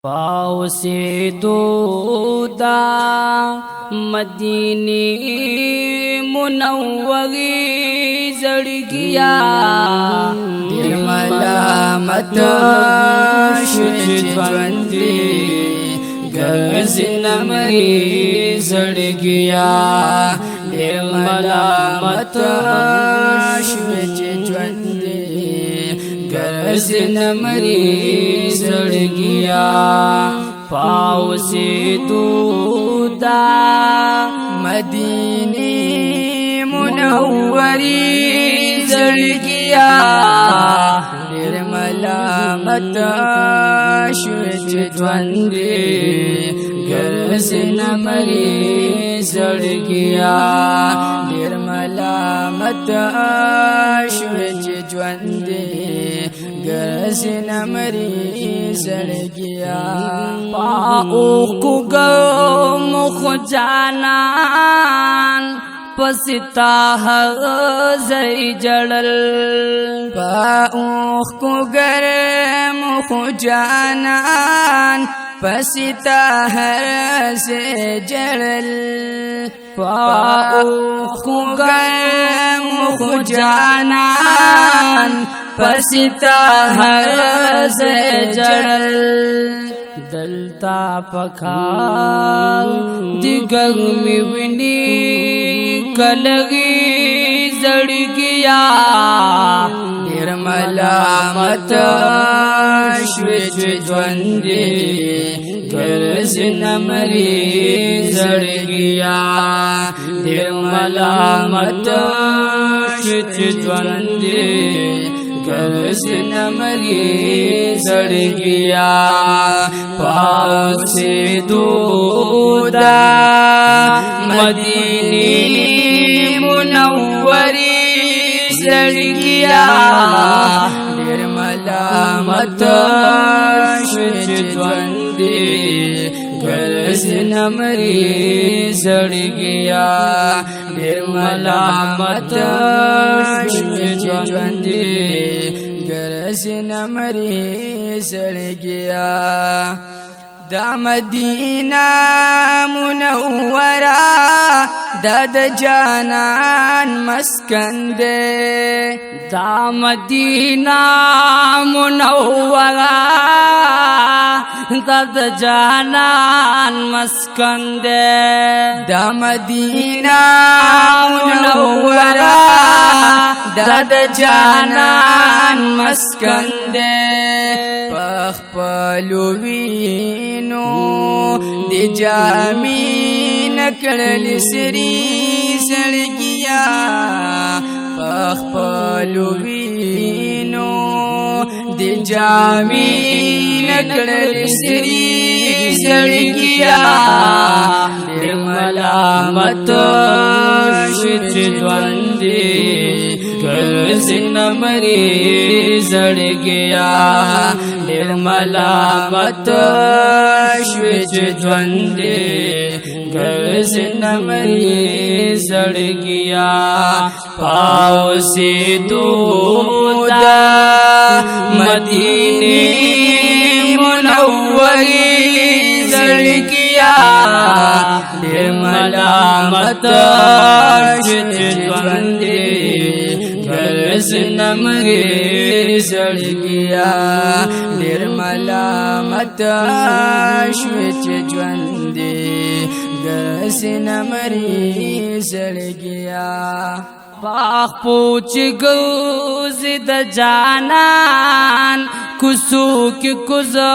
पावसे दूदा मदीने मुनव्वरी जड़गिया मलामत शुचवंदी गज़न मरी जड़गिया मलामत शुचवंदी गज़न मरी जड़गिया पाव से दूदा मदीने मुनव्वरी जड़गिया निर्मलामत शुचवंदी गज़न मरी जड़गिया निर्मलामत शुचवंदी गज़न मरी जड़गिया पाओ कुगो मुख जानान पसिता हर जई जड़ल पाओ कुगर मुख जानान पसिता हर से जड़ल पाओ कुगर मुख जानान पसिता हर से जड़ल दलता पखाल दिगर में विनी कलगी जड़गिया निर्मलामत शुचवंदी गज़न मरी जड़गिया निर्मलामत शुचवंदी गज़न मरी जड़गिया पाव से दूदा मदीने मुनव्वरी जड़गिया निर्मलामत शुचवंदी गज़न मरी जड़गिया निर्मलामत शुचवंदी गज़न मरी जड़गिया दा मदीना मुनव्वरा दद जानान मस्कन दे दा मदीना मुनव्वरा दद जानान मस्कन दे दा मदीना मुनव्वरा दद जानान मस्कन दे पखपलुवीनो दे जामीन कड़ल सरी सड़गिया पखपलुवीनो दे जामीन कड़ल सरी सड़गिया निर्मलामत शुचवंदी गज़न मरी जड़गिया निर्मलामत शुचवंदी गज़न मरी जड़गिया पाव से दूदा मदीने मुनव्वरी जड़गिया निर्मलामत शुचवंदी गज़न मरी जड़गिया निर्मलामत शुचवंदी गज़न मरी जड़गिया पाख पूछ गुज़िद जानान कुसू की कुज़ा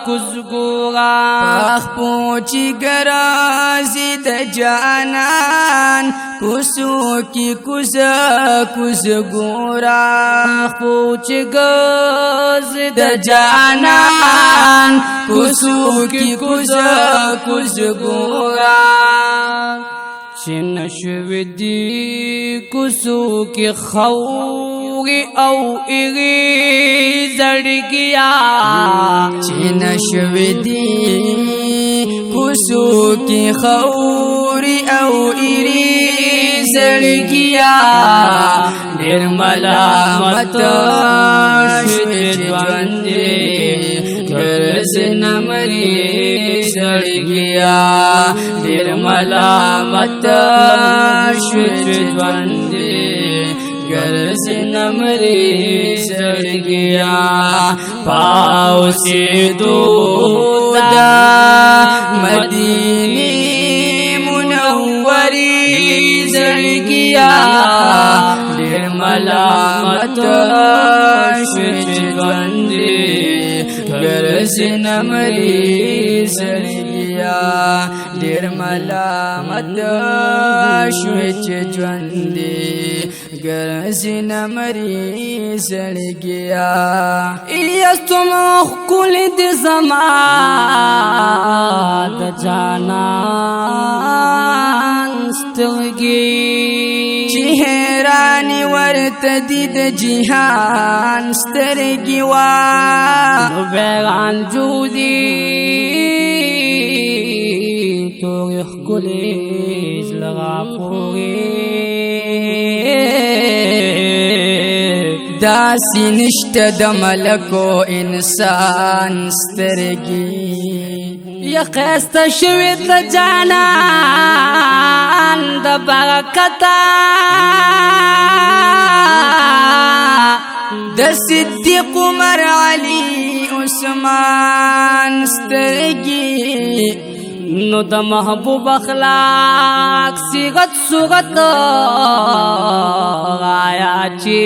कुज़गोरा पाख पूछ गराज़िद जानान कुसू की कुज़ा कुज़गोरा पूछ गुज़िद जानान कुसू की कुज़ा कुज़गोरा चिनशविदी कुसू की खौरी औ इरी जड़गिया चिनशविदी कुसू की खौरी औ इरी जड़गिया निर्मलामत शुचवंदी گرز نمری سڑ گیا دیر ملامت شوچ جواندی گرز نمری سڑ گیا پاؤ سے دودا مدینی منوری سڑ گیا دیر ملامت شوچ جواندی گرز نمری سڑ گیا دیر ملامت شوچ جواندی گرز نمری سڑ گیا ایستم خکل دی زمان دا جانان سترگی چی حیرانی ورتدی دا جیحان سترگی نو بیغان جودی تو خکلیز لغا پوری داسی نشت د ملکو انسان سترگی یا خیست شوید د جانان د برکتا د صدیق عمر علی عثمان سترگی نو د محبوب اخلاق صیغت صورت آیا چی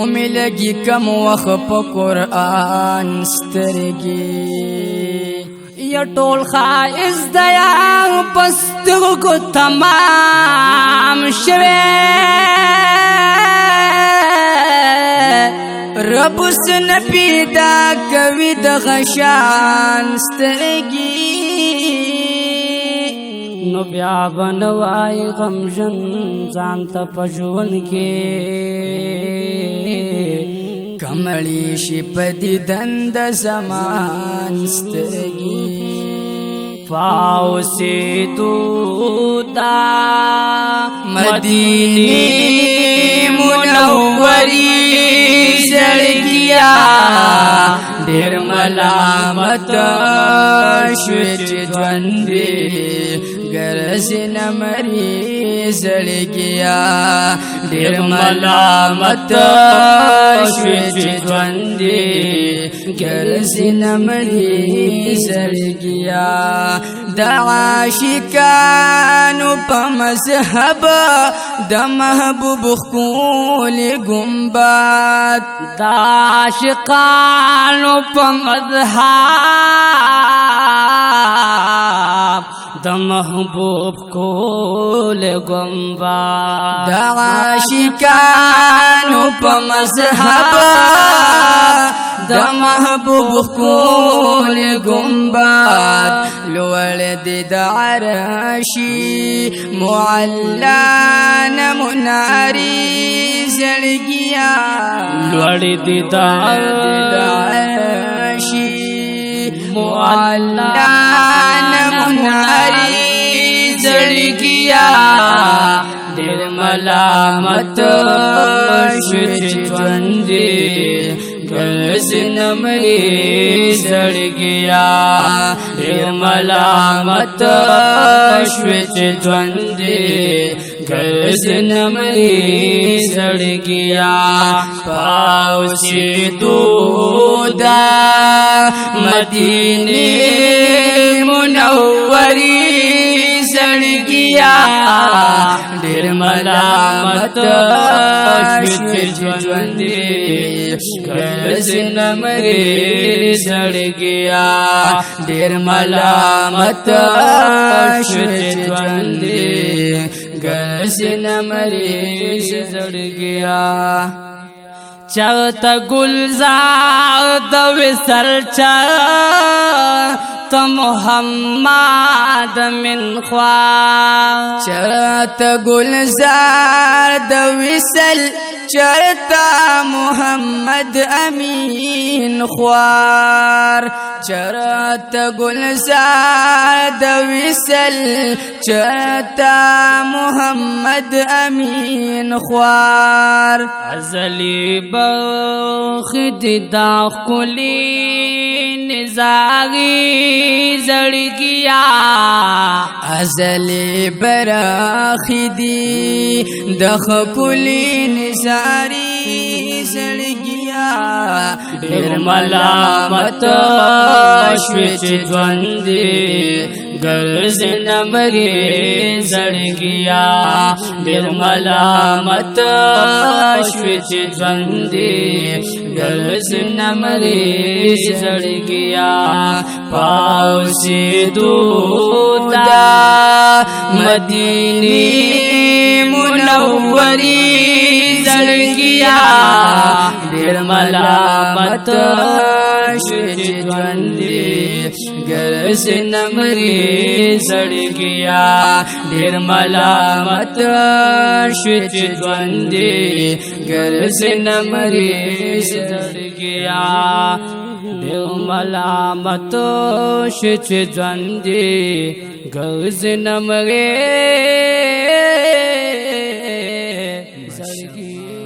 امی لگی کم وخ پا قرآن سترگی یا ټول خائز دیا پسترگو تمام شوی رب سن پیدا کوي د غشان سترگی نو بیا بنوائی غمجن زانتا پجون کے کملی شی پدی دند زمان سترگی پاؤ سے دودا مدینی منوری سڑ گیا دیر ملامت شوچ جواندی گرز نمری سڑ گیا دیر ملامت شوچ جواندی گرز نمری سڑ گیا دا عاشقانو پا مذہب دا محبوب خکول گنباد دا عاشقانو پا مذہب دا محبوب خکول گنباد دا عاشقانو پا مذہب دا محبوب خکول گنباد لوڑ دی دا عرشی معلان مناری زڑ گیا لوڑ دی دا عرشی معلان مناری زڑ گیا دیر ملامت شوچ جواندی گرز نمری سڑ گیا دیر ملامت شوچ جواندی گرز نمری سڑ گیا پاؤ سے دودا مدینی منوری سڑ گیا دیر ملامت شوچ جواندی گرز نمری سڑ گیا دیر ملامت شوچ جواندی گرز نمری سڑ گیا چغتا گلزار دا وصل چا محمد من خوا چرتا گلزار د وصل چرتا محمد امین خوار چرتا گلزار د وصل چرتا محمد امین خوار ازلی بخد دا کلی نزاغی زڑگیا ازلی براخدی دخ کلی نزاری زڑگیا دیر ملامت شوچ جوندی گرز نمری زڑگیا دیر ملامت شوچ جوندی گرز نمری زڑگیا پاوسی دودا مدینی منوری زڑگیا دیر ملامت شوچ جوندی گرز نمری زڑگیا دیر ملامت شوچ جوندی گرز نمری زڑگیا دیر ملامت شوچ جوندی گرز نمری زڑگیا